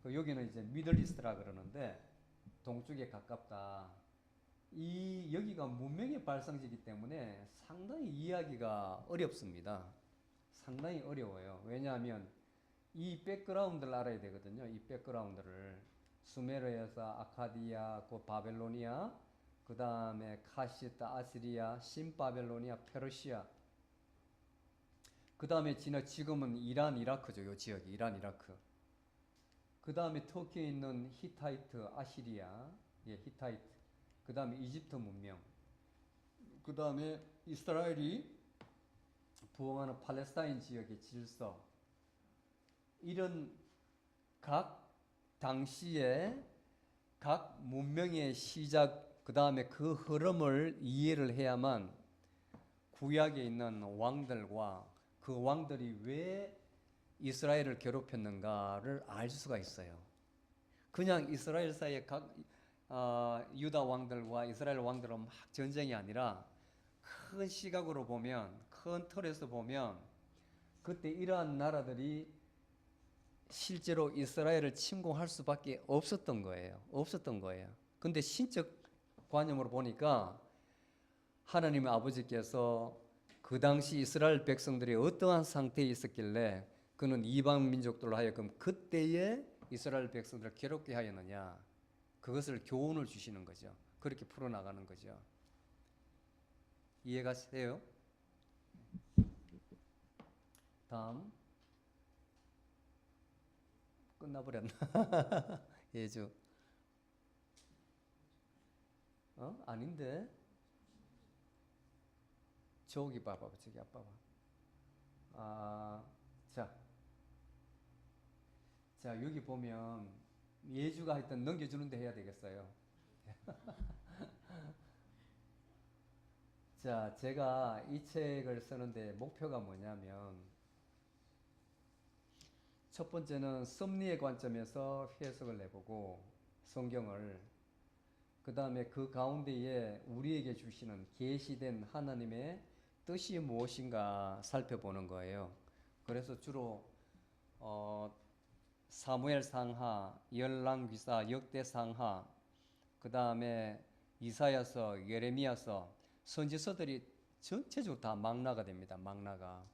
여기는 이제 미들 이스트라 그러는데 동쪽에 가깝다. 여기가 문명의 발상지이기 때문에 상당히 이해하기가 어렵습니다. 상당히 어려워요. 왜냐하면 이 백그라운드를 알아야 되거든요. 이 백그라운드를 수메르에서 아카디아, 그 바벨로니아, 그 다음에 카시타, 아시리아, 신바벨로니아, 페르시아. 그 다음에 지금은 이란, 이라크죠. 이 지역이 이란, 이라크. 그 다음에 터키에 있는 히타이트, 아시리아. 예, 히타이트. 그 다음에 이집트 문명. 그 다음에 이스라엘이 부흥하는 팔레스타인 지역의 질서. 이런 각 당시에 각 문명의 시작, 그 다음에 그 흐름을 이해를 해야만 구약에 있는 왕들과 그 왕들이 왜 이스라엘을 괴롭혔는가를 알 수가 있어요. 그냥 이스라엘 사이에 각 유다 왕들과 이스라엘 왕들은 막 전쟁이 아니라 큰 시각으로 보면, 큰 틀에서 보면 그때 이러한 나라들이 실제로 이스라엘을 침공할 수밖에 없었던 거예요. 없었던 거예요. 근데 신적 관념으로 보니까 하나님의 아버지께서 그 당시 이스라엘 백성들이 어떠한 상태에 있었길래 그는 이방 민족들로 하여금 그때의 이스라엘 백성들을 괴롭게 하였느냐, 그것을 교훈을 주시는 거죠. 그렇게 풀어나가는 거죠. 이해가 돼요? 다음. 끝나버렸나? 예주. 아닌데. 저기 봐봐, 저기 아빠 봐. 자, 여기 보면 예주가 하여튼 넘겨주는데 해야 되겠어요. 자, 제가 이 책을 쓰는데 목표가 뭐냐면, 첫 번째는 섭리의 관점에서 해석을 해보고 성경을, 그 다음에 그 가운데에 우리에게 주시는 계시된 하나님의 뜻이 무엇인가 살펴보는 거예요. 그래서 주로 사무엘 상하, 열왕기사, 역대상하, 그 다음에 이사야서, 예레미야서, 선지서들이 전체적으로 다 망라가 됩니다. 망라가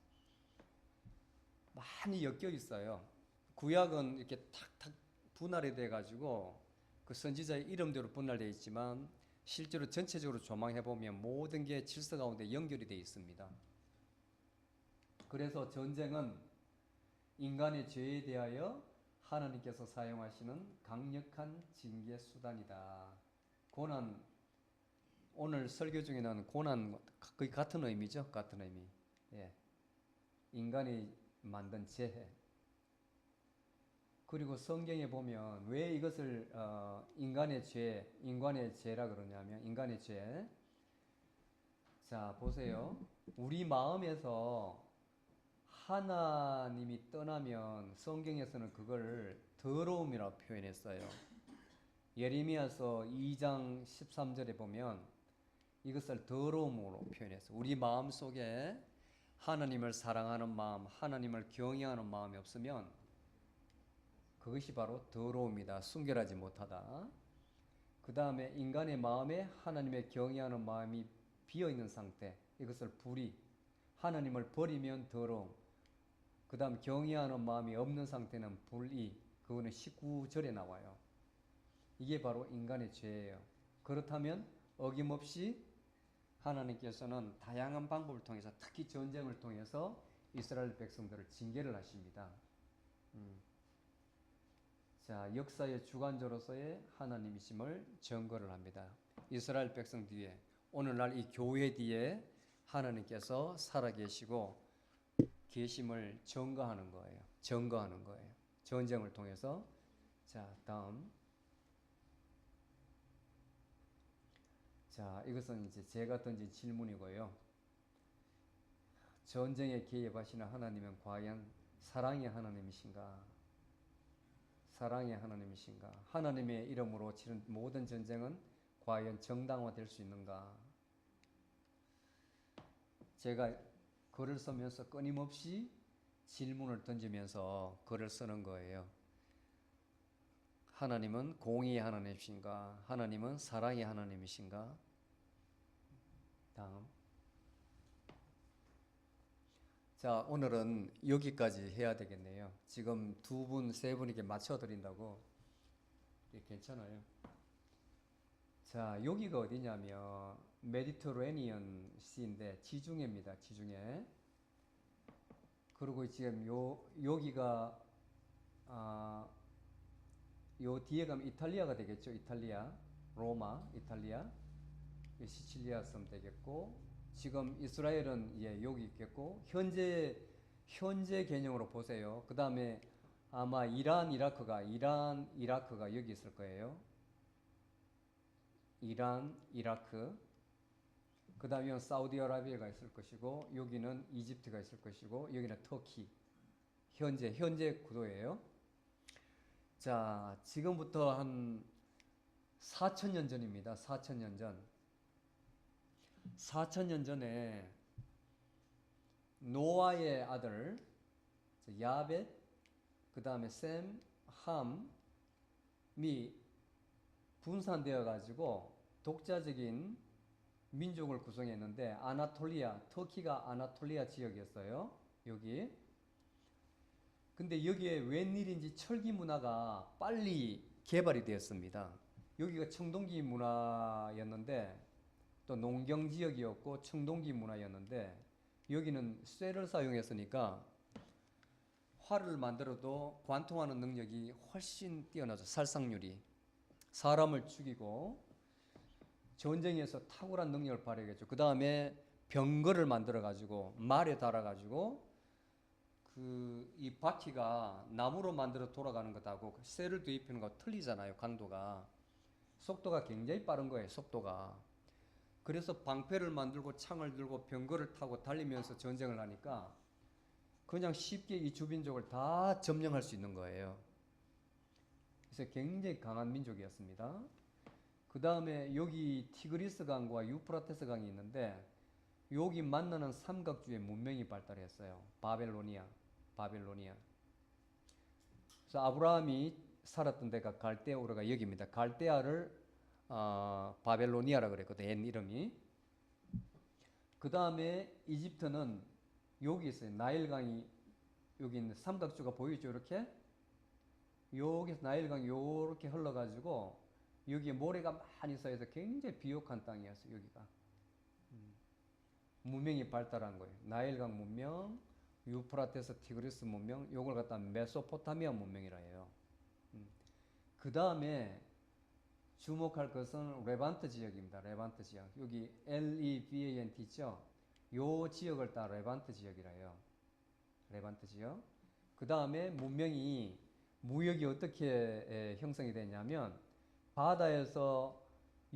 많이 엮여 있어요. 구약은 이렇게 탁탁 분할이 돼 가지고 그 선지자의 이름대로 분할되어 있지만 실제로 전체적으로 조망해 보면 모든 게 질서 가운데 연결이 되어 있습니다. 그래서 전쟁은 인간의 죄에 대하여 하나님께서 사용하시는 강력한 징계 수단이다. 고난, 오늘 설교 중에는 고난 거의 같은 의미죠. 같은 의미. 예. 인간이 만든 재해. 그리고 성경에 보면 왜 이것을 인간의 죄라 그러냐면, 인간의 죄. 자, 보세요. 우리 마음에서 하나님이 떠나면 성경에서는 그걸 더러움이라고 표현했어요. 예레미야서 2장 13절에 보면 이것을 더러움으로 표현했어요. 우리 마음 속에 하나님을 사랑하는 마음, 하나님을 경외하는 마음이 없으면 그것이 바로 더러움이다. 순결하지 못하다. 그 다음에 인간의 마음에 하나님의 경외하는 마음이 비어있는 상태, 이것을 불의, 하나님을 버리면 더러움, 그 다음 경외하는 마음이 없는 상태는 불의, 그거는 19절에 나와요. 이게 바로 인간의 죄예요. 그렇다면 어김없이 하나님께서는 다양한 방법을 통해서, 특히 전쟁을 통해서 이스라엘 백성들을 징계를 하십니다. 자, 역사의 주관자로서의 하나님이심을 증거를 합니다. 이스라엘 백성 뒤에, 오늘날 이 교회 뒤에 하나님께서 살아계시고 계심을 증거하는 거예요. 증거하는 거예요. 전쟁을 통해서. 자, 다음. 자, 이것은 이제 제가 던진 질문이고요. 전쟁에 개입하시는 하나님은 과연 사랑의 하나님이신가? 사랑의 하나님이신가? 하나님의 이름으로 치른 모든 전쟁은 과연 정당화될 수 있는가? 제가 글을 쓰면서 끊임없이 질문을 던지면서 글을 쓰는 거예요. 하나님은 공의의 하나님이신가? 하나님은 사랑의 하나님이신가? 다음. 자, 오늘은 여기까지 해야 되겠네요. 지금 2분, 3분에게 맞춰드린다고. 예, 괜찮아요. 자, 여기가 어디냐면 메디터레니언 시인데 지중해입니다. 지중해. 그리고 지금 여기가 요 뒤에 가면 이탈리아가 되겠죠. 이탈리아. 로마, 이탈리아, 시칠리아 섬 되겠고, 지금 이스라엘은 여기 있겠고, 현재 개념으로 보세요. 그 다음에 아마 이란, 이라크가 여기 있을 거예요. 이란, 이라크. 그 다음에 사우디아라비아가 있을 것이고, 여기는 이집트가 있을 것이고, 여기는 터키. 현재 구도예요. 자, 지금부터 한 4,000년 전입니다. 4,000년 전. 4,000년 전에 노아의 아들 야벳, 그 다음에 셈, 함이 분산되어 가지고 독자적인 민족을 구성했는데, 터키가 아나톨리아 지역이었어요. 여기. 근데 여기에 웬일인지 철기 문화가 빨리 개발이 되었습니다. 여기가 청동기 문화였는데, 또 농경 지역이었고 청동기 문화였는데, 여기는 쇠를 사용했으니까 활을 만들어도 관통하는 능력이 훨씬 뛰어나죠. 살상률이. 사람을 죽이고 전쟁에서 탁월한 능력을 발휘하겠죠. 그 다음에 병거를 만들어 가지고 말에 달아 가지고 이 바퀴가 나무로 만들어 돌아가는 것하고 쇠를 도입하는 거 틀리잖아요. 강도가. 속도가 굉장히 빠른 거예요. 속도가. 그래서 방패를 만들고 창을 들고 병거를 타고 달리면서 전쟁을 하니까 그냥 쉽게 이 주민족을 다 점령할 수 있는 거예요. 그래서 굉장히 강한 민족이었습니다. 그 다음에 여기 티그리스 강과 유프라테스 강이 있는데, 여기 만나는 삼각주의 문명이 발달했어요. 바벨로니아. 그래서 아브라함이 살았던 데가 갈대아우르가 여기입니다. 갈대아를 바벨로니아라 그랬거든요. 옛 이름이. 그 다음에 이집트는 여기 있어요. 나일강이 여기 있는 삼각주가 보이죠? 이렇게. 여기서 나일강이 이렇게 흘러가지고 여기에 모래가 많이 쌓여서 굉장히 비옥한 땅이었어요. 여기가. 문명이 발달한 거예요. 나일강 문명, 유프라테스 티그리스 문명, 요걸 갖다 메소포타미아 문명이라 해요. 그 다음에 주목할 것은 레반트 지역입니다. 레반트 지역. 여기 LEVANT 있죠? 요 지역을 다 레반트 지역이라 해요. 레반트 지역. 그 다음에 무역이 어떻게 형성이 되냐면, 바다에서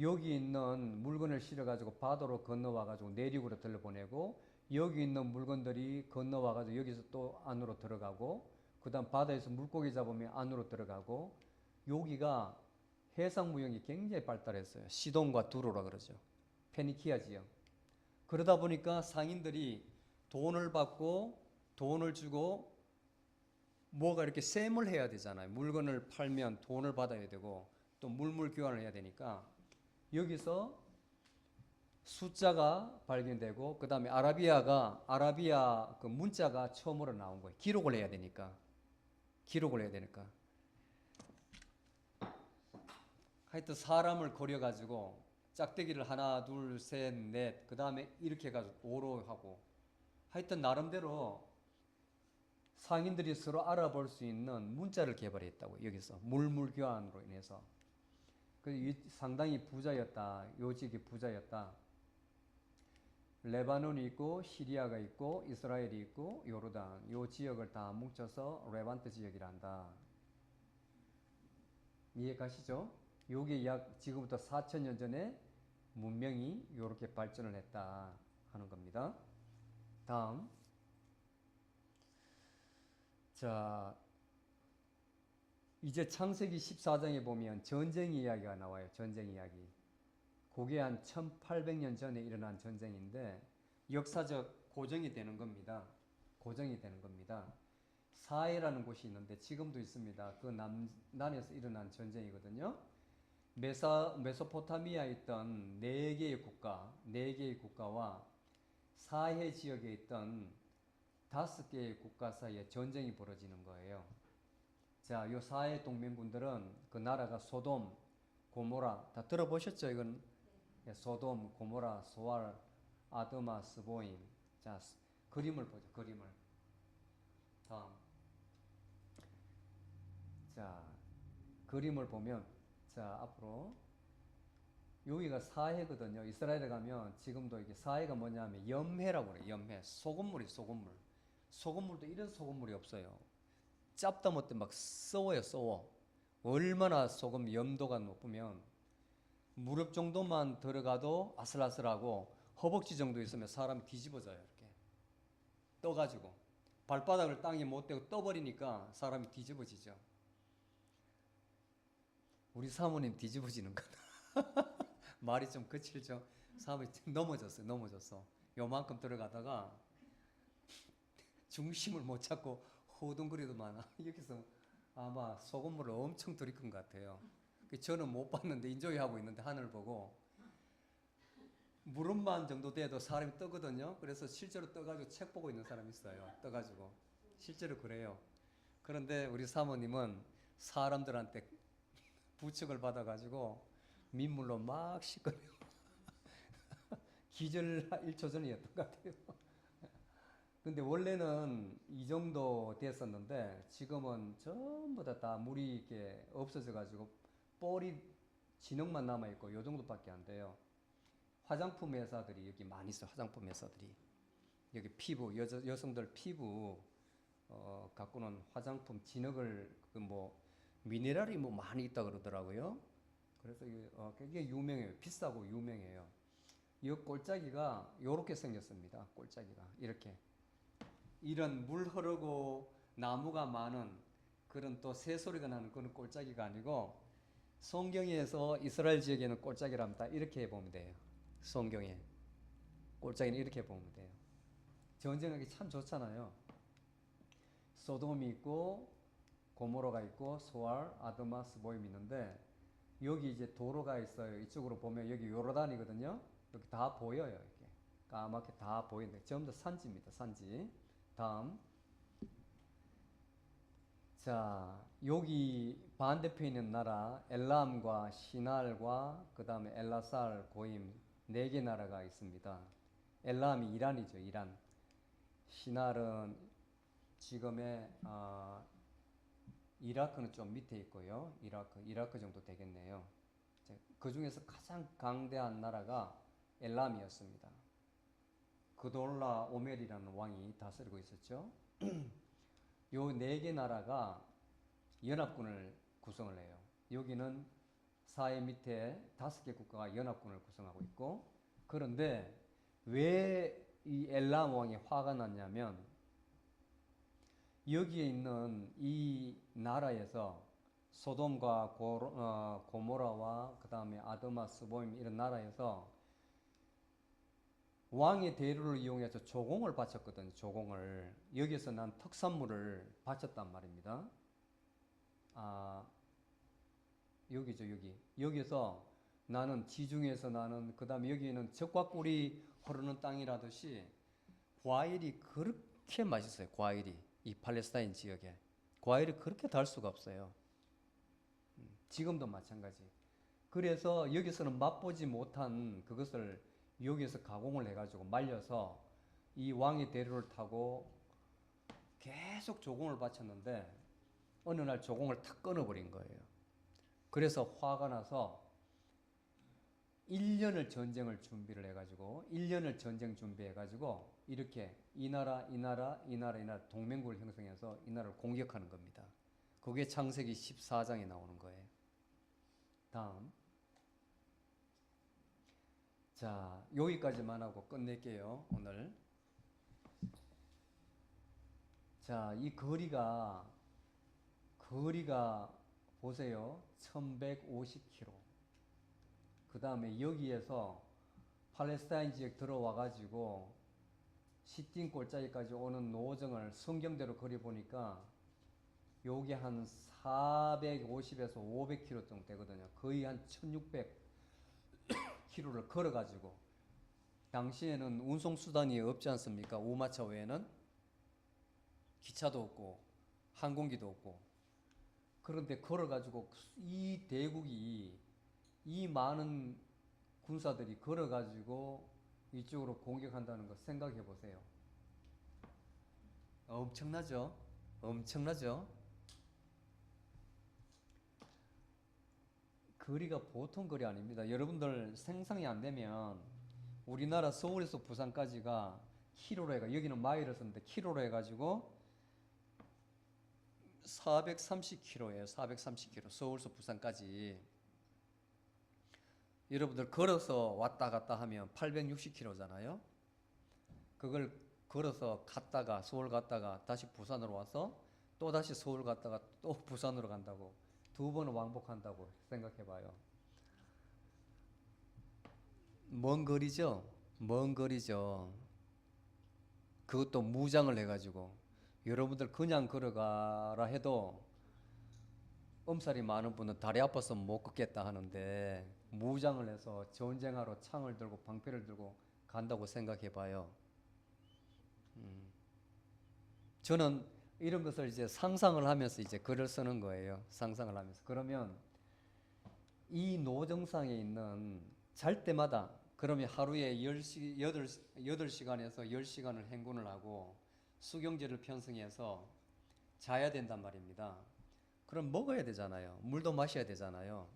여기 있는 물건을 실어가지고 바다로 건너와가지고 내륙으로 들려보내고, 여기 있는 물건들이 건너와가지고 여기서 또 안으로 들어가고, 그 다음 바다에서 물고기 잡으면 안으로 들어가고, 여기가 해상무역이 굉장히 발달했어요. 시돈과 두로라 그러죠. 페니키아 지역. 그러다 보니까 상인들이 돈을 받고 돈을 주고 뭐가 이렇게 셈을 해야 되잖아요. 물건을 팔면 돈을 받아야 되고 또 물물 교환을 해야 되니까, 여기서 숫자가 발견되고, 그 다음에 아라비아 그 문자가 처음으로 나온 거예요. 기록을 해야 되니까. 하여튼 사람을 고려가지고 짝대기를 하나, 둘, 셋, 넷, 그 다음에 이렇게 해가지고 오로 하고, 하여튼 나름대로 상인들이 서로 알아볼 수 있는 문자를 개발했다고. 여기서 물물 교환으로 인해서. 상당히 부자였다. 요 지역이 부자였다. 레바논이 있고 시리아가 있고 이스라엘이 있고 요르단, 요 지역을 다 뭉쳐서 레반트 지역이라 한다. 이해 가시죠? 요게 약 지금부터 4,000년 전에 문명이 요렇게 발전을 했다 하는 겁니다. 다음. 자, 이제 창세기 14장에 보면 전쟁 이야기가 나와요. 전쟁 이야기. 그게 한 1800년 전에 일어난 전쟁인데 역사적 고정이 되는 겁니다. 사해라는 곳이 있는데 지금도 있습니다. 그 남난에서 일어난 전쟁이거든요. 메소포타미아에 있던 네 개의 국가와 사해 지역에 있던 5개의 국가 사이에 전쟁이 벌어지는 거예요. 자, 요 사해 동맹군들은 그 나라가 소돔, 고모라, 다 들어보셨죠? 이건 소돔, 고모라, 소알, 아드마, 스보임. 자, 그림을 보죠. 다음. 자, 그림을 보면, 자, 앞으로 여기가 사해거든요. 이스라엘에 가면 지금도 이게 사해가 뭐냐면 염해라고 그래요. 염해. 소금물이 소금물. 소금물도 이런 소금물이 없어요. 짭다 못해 막 썩어요, 썩어. 얼마나 소금 염도가 높으면 무릎 정도만 들어가도 아슬아슬하고 허벅지 정도 있으면 사람이 뒤집어져요. 이렇게 떠가지고 발바닥을 땅에 못 대고 떠버리니까 사람이 뒤집어지죠. 우리 사모님 뒤집어지는 거다. 말이 좀 거칠죠. 사모님 넘어졌어. 요만큼 들어가다가 중심을 못 잡고 호둥거리더만 여기서 아마 소금물을 엄청 들이킨 것 같아요. 저는 못 봤는데 인조이 하고 있는데 하늘 보고 무릎만 정도 돼도 사람이 떠거든요. 그래서 실제로 떠가지고 책 보고 있는 사람이 있어요. 떠가지고 실제로 그래요. 그런데 우리 사모님은 사람들한테 부축을 받아가지고 민물로 막 씻거든요. 기절 1초 전이었던 것 같아요. 근데 원래는 이 정도 됐었는데 지금은 전부 다 물이 이렇게 없어져 가지고 볼이 진흙만 남아 있고 요 정도밖에 안 돼요. 화장품 회사들이 여기 많이 있어요. 화장품 회사들이 여기 피부 여성들 피부 갖고는 화장품 진흙을 그 뭐 미네랄이 뭐 많이 있다 그러더라고요. 그래서 이게 굉장히 유명해요. 비싸고 유명해요. 이 꼴짜기가 요렇게 생겼습니다. 꼴짜기가 이렇게. 이런 물 흐르고 나무가 많은 그런 또 새소리가 나는 그런 꼴짜기가 아니고 성경에서 이스라엘 지역에는 꼴짜기랍니다. 이렇게 보면 돼요. 성경에 꼴짜기는 이렇게 보면 돼요. 전쟁하기 참 좋잖아요. 소돔이 있고 고모라가 있고 소알, 아드마, 스보임이 있는데 여기 이제 도로가 있어요. 이쪽으로 보면 여기 요르단이거든요. 여기 다 보여요. 이렇게 까맣게 다 보이는데 전부 다 산지입니다. 산지. 다음. 자, 여기 반대편에 있는 나라 엘람과 시날과 그 다음에 엘라살, 고임 네 개 나라가 있습니다. 엘람이 이란이죠. 이란. 시날은 지금의 이라크는 좀 밑에 있고요. 이라크 정도 되겠네요. 그 중에서 가장 강대한 나라가 엘람이었습니다. 그돌라 오멜이라는 왕이 다스리고 있었죠. 요 네 개 나라가 연합군을 구성을 해요. 여기는 사해 밑에 5개 국가가 연합군을 구성하고 있고, 그런데 왜 이 엘람 왕이 화가 났냐면 여기에 있는 이 나라에서 소돔과 고모라와 그 다음에 아드마, 스보임 이런 나라에서 왕의 대로를 이용해서 조공을 바쳤거든요. 조공을. 여기서 난 특산물을 바쳤단 말입니다. 여기죠, 여기. 여기서 나는 지중해에서 나는 그 다음에 여기는 젖과 꿀이 흐르는 땅이라듯이 과일이 그렇게 맛있어요. 과일이. 이 팔레스타인 지역에. 과일이 그렇게 달 수가 없어요. 지금도 마찬가지. 그래서 여기서는 맛보지 못한 그것을 여기에서 가공을 해가지고 말려서 이 왕의 대로를 타고 계속 조공을 바쳤는데 어느 날 조공을 탁 끊어버린 거예요. 그래서 화가 나서 1년을 전쟁을 준비를 해가지고 1년을 전쟁 준비해가지고 이렇게 이 나라 동맹국을 형성해서 이 나라를 공격하는 겁니다. 그게 창세기 14장에 나오는 거예요. 다음. 자, 여기까지만 하고 끝낼게요, 오늘. 자, 이 거리가 보세요. 1150km. 그 다음에 여기에서 팔레스타인 지역 들어와가지고 시틴 골짜기까지 오는 노정을 성경대로 그려보니까 요게 한 450에서 500km 정도 되거든요. 거의 한 1600km를 걸어가지고, 당시에는 운송수단이 없지 않습니까? 우마차 외에는 기차도 없고 항공기도 없고. 그런데 걸어가지고 이 대국이 이 많은 군사들이 걸어가지고 이쪽으로 공격한다는 거 생각해 보세요. 엄청나죠? 엄청나죠? 그 거리가 보통 거리 아닙니다. 여러분들 생상이 안 되면 우리나라 서울에서 부산까지가 키로로 해가 여기는 마일을 썼는데 키로로 해가지고 430km예요. 430km 서울에서 부산까지. 여러분들 걸어서 왔다 갔다 하면 860km잖아요. 그걸 걸어서 갔다가 서울 갔다가 다시 부산으로 와서 또 다시 서울 갔다가 또 부산으로 간다고 두 번을 왕복한다고 생각해 봐요. 먼 거리죠? 먼 거리죠. 그것도 무장을 해가지고 여러분들 그냥 걸어가라 해도 엄살이 많은 분은 다리 아파서 못 걷겠다 하는데 무장을 해서 전쟁하러 창을 들고 방패를 들고 간다고 생각해 봐요. 저는 이런 것을 이제 상상을 하면서 이제 글을 쓰는 거예요. 상상을 하면서. 그러면 이 노정상에 있는 잘 때마다 그러면 하루에 8시간에서 10시간을 행군을 하고 수경제를 편성해서 자야 된단 말입니다. 그럼 먹어야 되잖아요. 물도 마셔야 되잖아요.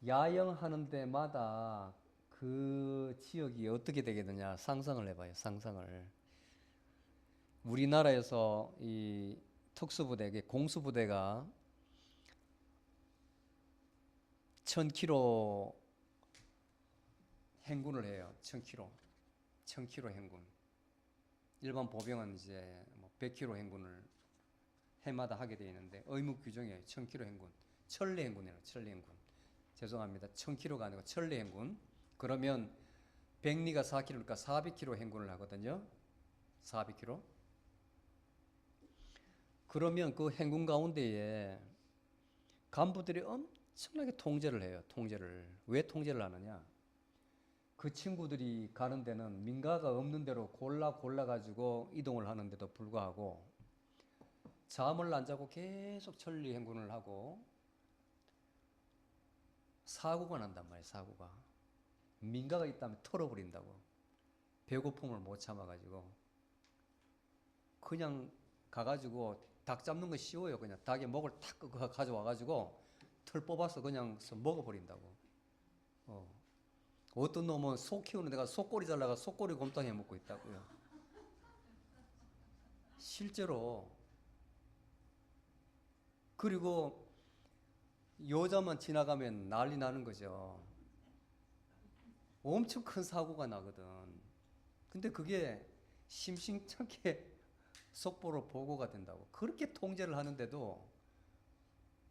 야영하는 데마다 그 지역이 어떻게 되겠느냐 상상을 해봐요. 상상을. 우리나라에서 이 특수부대, 공수부대가 1000km 행군을 해요. 1000km 행군. 일반 보병은 이제 100km 행군을 해마다 하게 되어 있는데 의무 규정에 1000km 행군, 천리 행군이에요. 천리 행군. 죄송합니다. 1000km가 아니고 천리 행군. 그러면 백리가 4km니까 400km 행군을 하거든요. 400km. 그러면 그 행군 가운데에 간부들이 엄청나게 통제를 해요. 통제를. 왜 통제를 하느냐? 그 친구들이 가는 데는 민가가 없는 대로 골라 가지고 이동을 하는데도 불구하고 잠을 안 자고 계속 천리 행군을 하고 사고가 난단 말이에요. 사고가. 민가가 있다면 털어버린다고. 배고픔을 못 참아가지고 그냥 가가지고 닭 잡는 거 쉬워요. 그냥 닭의 목을 탁 가져와가지고 털 뽑아서 그냥 먹어버린다고. 어떤 놈은 소 키우는 데가 속꼬리 잘라가 속꼬리 곰탕 해 먹고 있다고요. 실제로. 그리고 여자만 지나가면 난리 나는 거죠. 엄청 큰 사고가 나거든. 근데 그게 심심찮게 속보로 보고가 된다고. 그렇게 통제를 하는데도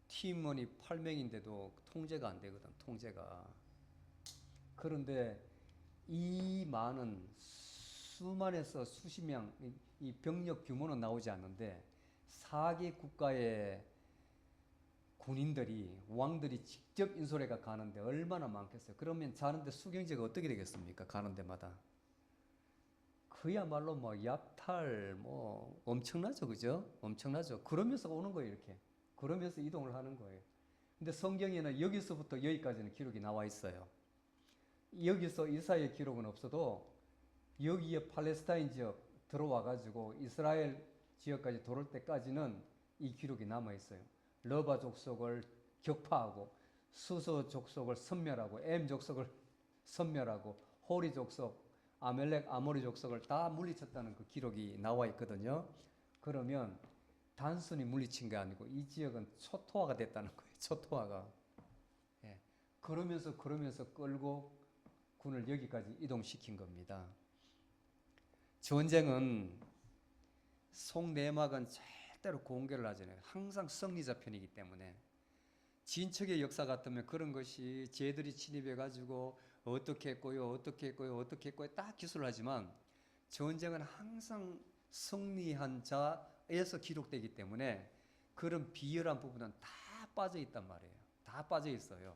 팀원이 8명인데도 통제가 안 되거든. 통제가. 그런데 이 많은 수만에서 수십 명 이 병력 규모는 나오지 않는데 4개 국가의 군인들이 왕들이 직접 인솔해가 가는데 얼마나 많겠어요. 그러면 자는데 수경제가 어떻게 되겠습니까? 가는 데마다. 그야말로 약탈 엄청나죠. 그죠? 엄청나죠. 그러면서 오는 거예요. 이렇게. 그러면서 이동을 하는 거예요. 근데 성경에는 여기서부터 여기까지는 기록이 나와 있어요. 여기서 이스라엘 기록은 없어도 여기에 팔레스타인 지역 들어와 가지고 이스라엘 지역까지 돌을 때까지는 이 기록이 남아 있어요. 러바 족속을 격파하고 수소 족속을 섬멸하고 엠 족속을 섬멸하고 호리 족속, 아멜렉, 아모리 족속을 다 물리쳤다는 그 기록이 나와 있거든요. 그러면 단순히 물리친 게 아니고 이 지역은 초토화가 됐다는 거예요. 초토화가. 예. 그러면서 끌고 군을 여기까지 이동시킨 겁니다. 전쟁은 송내막은 절대로 공개를 하지 않아요. 항상 승리자 편이기 때문에. 진척의 역사 같으면 그런 것이 쟤들이 침입해가지고 어떻게 했고요 딱 기술을 하지만 전쟁은 항상 승리한 자에서 기록되기 때문에 그런 비열한 부분은 다 빠져 있단 말이에요. 다 빠져 있어요.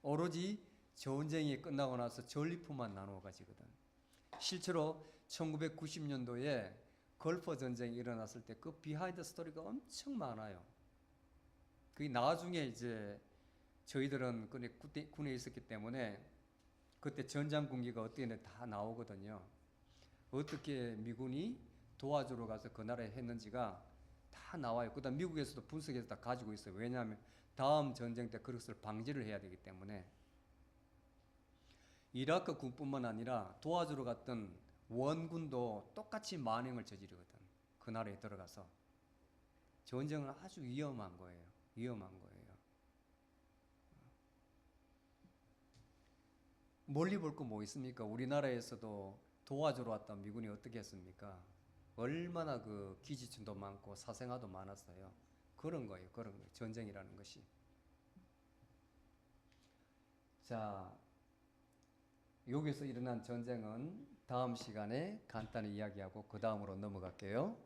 오로지 전쟁이 끝나고 나서 전리품만 나누어 가지거든. 실제로 1990년도에 걸프 전쟁이 일어났을 때 그 비하인드 스토리가 엄청 많아요. 그게 나중에 이제 저희들은 군에 있었기 때문에 그때 전장 군기가 어떻게 다 나오거든요. 어떻게 미군이 도와주러 가서 그 나라에 했는지가 다 나와요. 그다음 미국에서도 분석해서 다 가지고 있어요. 왜냐하면 다음 전쟁 때 그것을 방지를 해야 되기 때문에 이라크 군뿐만 아니라 도와주러 갔던 원군도 똑같이 만행을 저지르거든. 그 나라에 들어가서. 전쟁은 아주 위험한 거예요. 위험한 거예요. 멀리 볼 거 뭐 있습니까? 우리나라에서도 도와주러 왔던 미군이 어떻게 했습니까? 얼마나 그 기지층도 많고 사생아도 많았어요. 그런 거예요. 그런 거예요. 전쟁이라는 것이. 자, 여기서 일어난 전쟁은 다음 시간에 간단히 이야기하고 그 다음으로 넘어갈게요.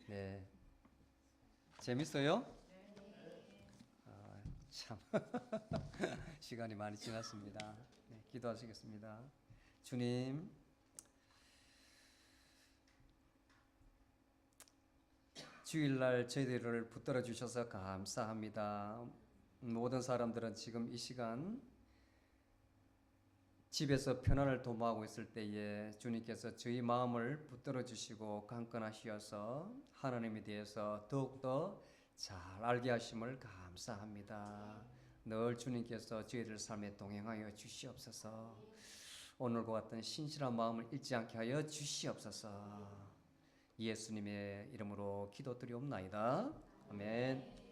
네. 재밌어요? 아, 참. 시간이 많이 지났습니다. 네, 기도하시겠습니다. 주님, 주일날 저희들을 붙들어 주셔서 감사합니다. 모든 사람들은 지금 이 시간 집에서 편안을 도모하고 있을 때에 주님께서 저희 마음을 붙들어 주시고 강건하시어서 하나님에 대해서 더욱더 잘 알게 하심을 감사합니다. 늘 주님께서 저희들 삶에 동행하여 주시옵소서. 오늘과 같은 신실한 마음을 잃지 않게 하여 주시옵소서. 예수님의 이름으로 기도드리옵나이다. 아멘.